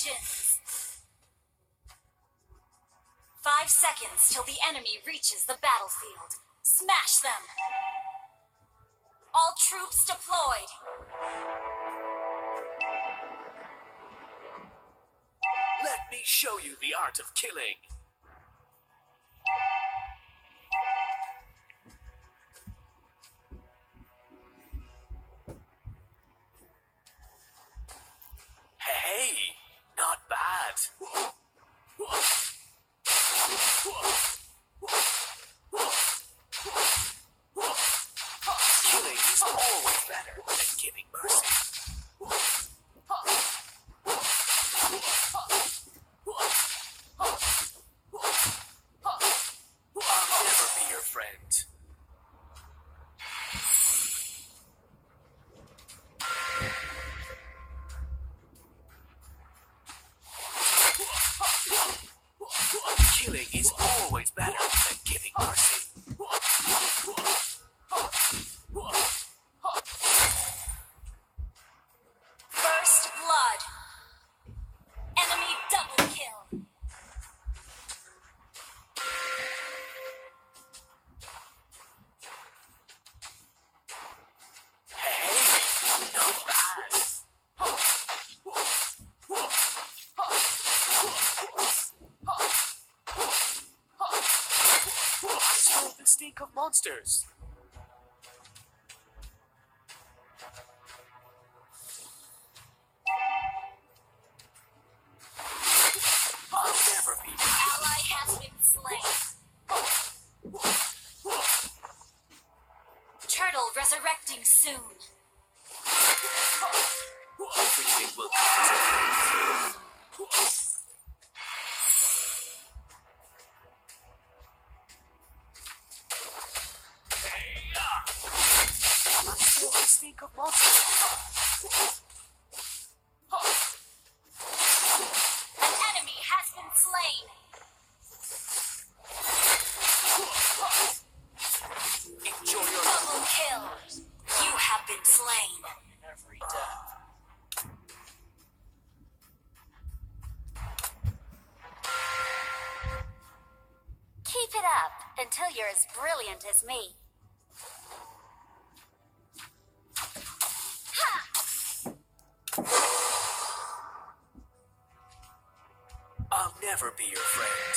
Congratulations! 5 seconds till the enemy reaches the battlefield. Smash them! All troops deployed! Let me show you the art of killing. Hey, not bad. Killing is always better than giving mercy. I'll never be your friend. Killing is always better than giving mercy. First blood. Enemy double kill. Hey, not bad. I smell the stink of monsters. I'll never be Ally has been slain. Turtle resurrecting soon. everything will come to an end. I still stink of monsters. An enemy has been slain. Enjoy your Double kill. You have been slain. every death. Keep it up until you're as brilliant as me. I'll never be your friend.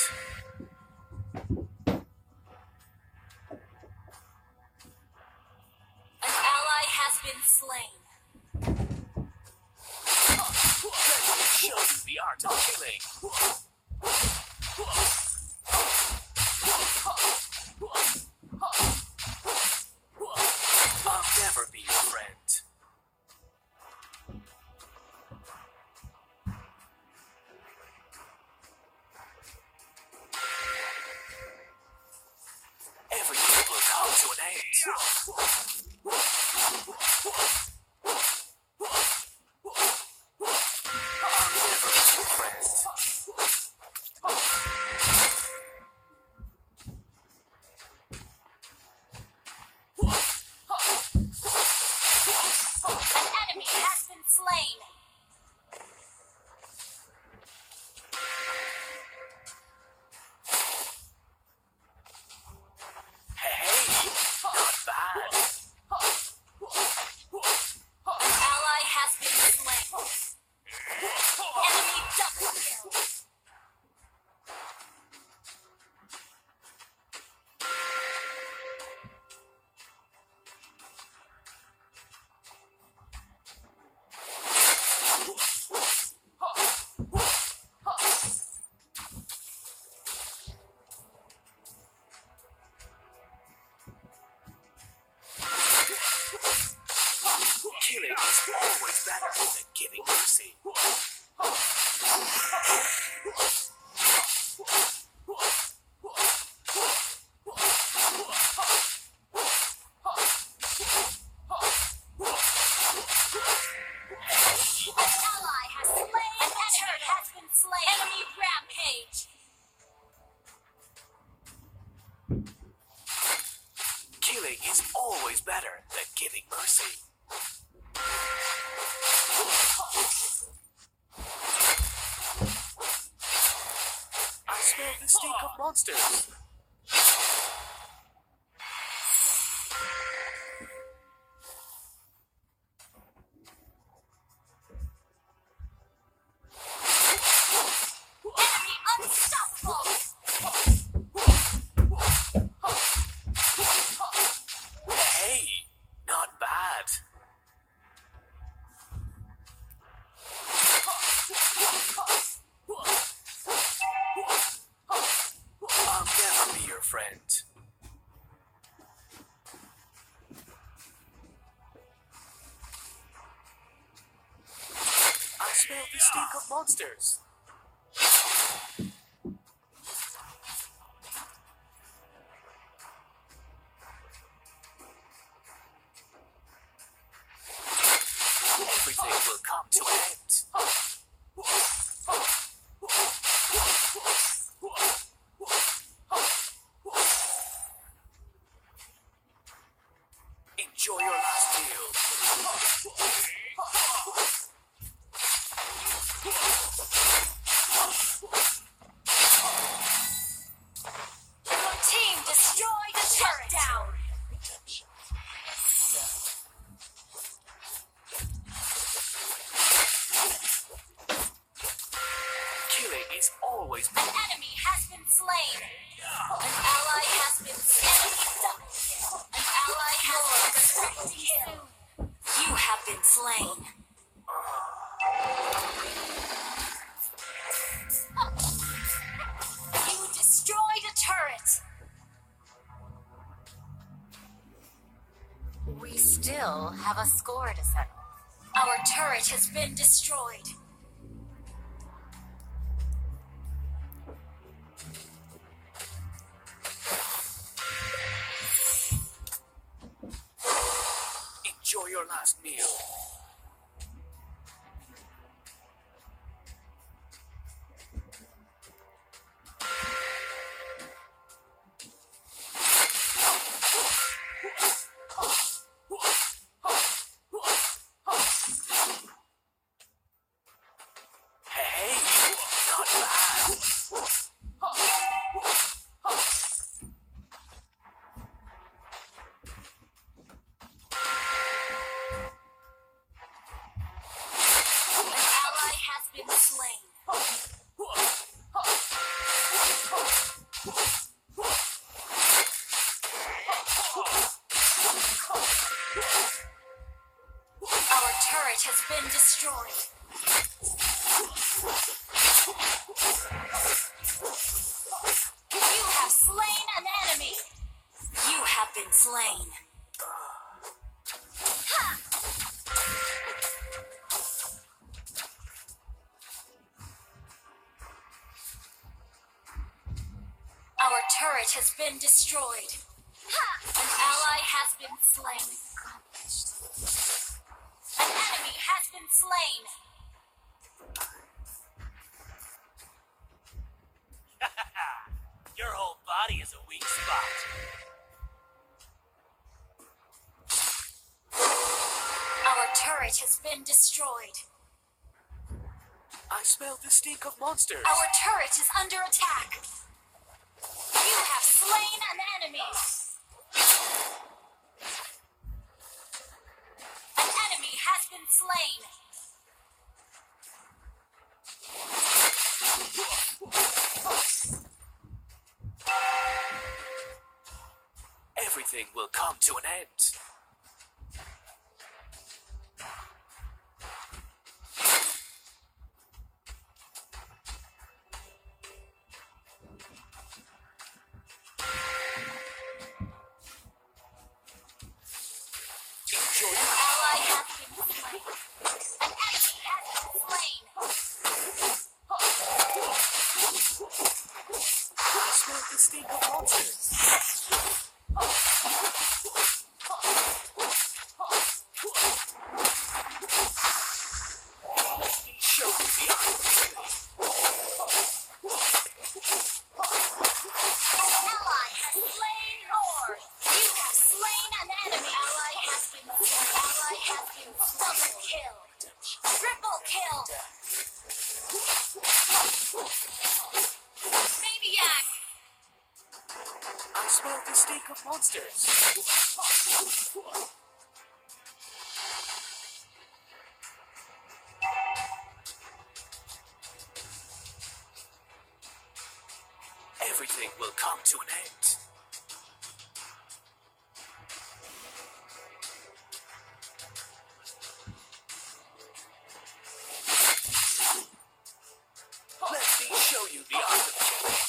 An ally has been slain. Let me show you the art of killing. I'll never be your friend. Everything will come to an end. I'll never be your friend. An enemy has been slain. Hey, not bad. An ally has been slain. Enemy double kill. Killing is always better than giving mercy. An ally has slain. An enemy has been slain. Enemy rampage. Killing is always better than giving mercy. stink of monsters. Enemy unstoppable! Hey, not bad. I'll never be your friend. I smell the stink of monsters. Everything will come to an end. Enjoy your last meal. Your team destroyed the turret! Down! Killing is always An enemy has been slain! An ally has been slain! Double kill! An ally has been kill! You have been slain! You destroyed a turret! We still have a score to settle. Our turret has been destroyed. enjoy your last meal. Hey, not bad. An ally has been slain. Our turret has been destroyed. You have slain an enemy. You have been slain. Our turret has been destroyed. An ally has been slain. An enemy has been slain. Your whole body is a weak spot. Our turret has been destroyed. I smell the stink of monsters. Our turret is under attack. You have slain an enemy. An enemy has been slain. Everything will come to an end. Enjoy An your ally has been slain. An enemy has been slain. I smell the stink of monsters. Show me the eye. An ally has slain Lord. You have slain an enemy. Ally has been slain. Ally has been double kill. Triple kill. Maniac stink of monsters. Everything will come to an end. Let me show you the art of killing.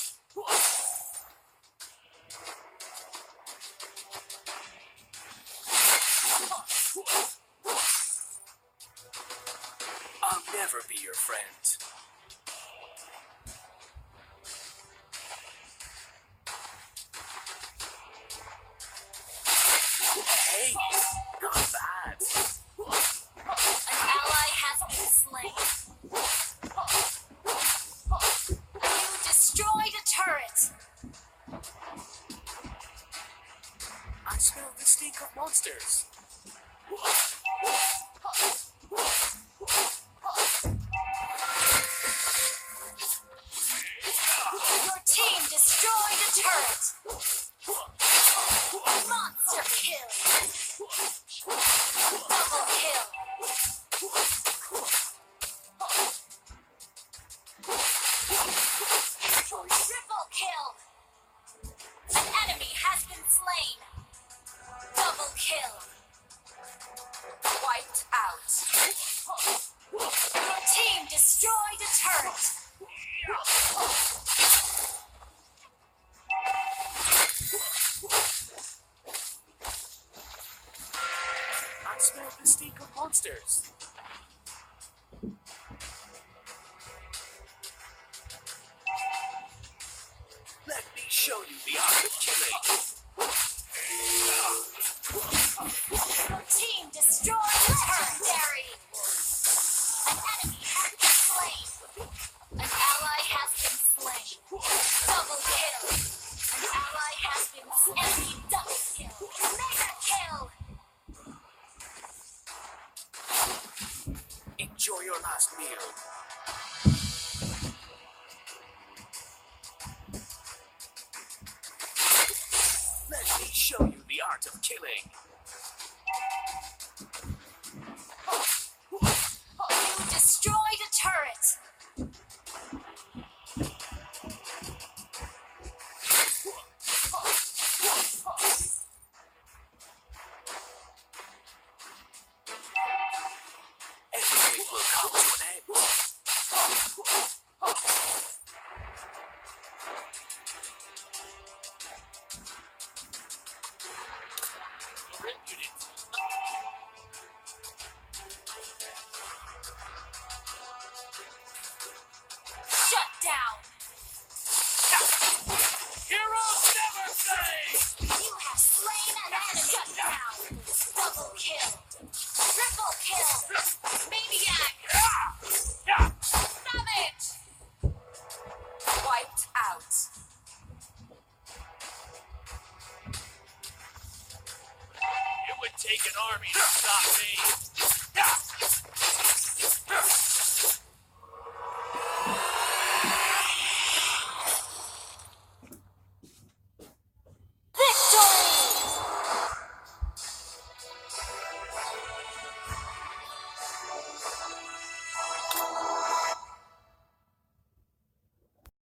I'll never be your friend. Hey, not bad. An ally has been slain. You destroyed a turret. I smell the stink of monsters. Your team destroyed a turret. Monster kill. Double kill. Triple kill. An enemy has been slain. Double kill. Wiped out. Your team destroyed a turret. I smell the stink of monsters. Let me show you the art of killing. Your team destroyed a turret. An enemy has been slain. An ally has been slain. Double kill. An ally has been slain. Double kill. Mega kill. Enjoy your last meal. Let me show you the art of killing. You destroyed a turret. Everything will come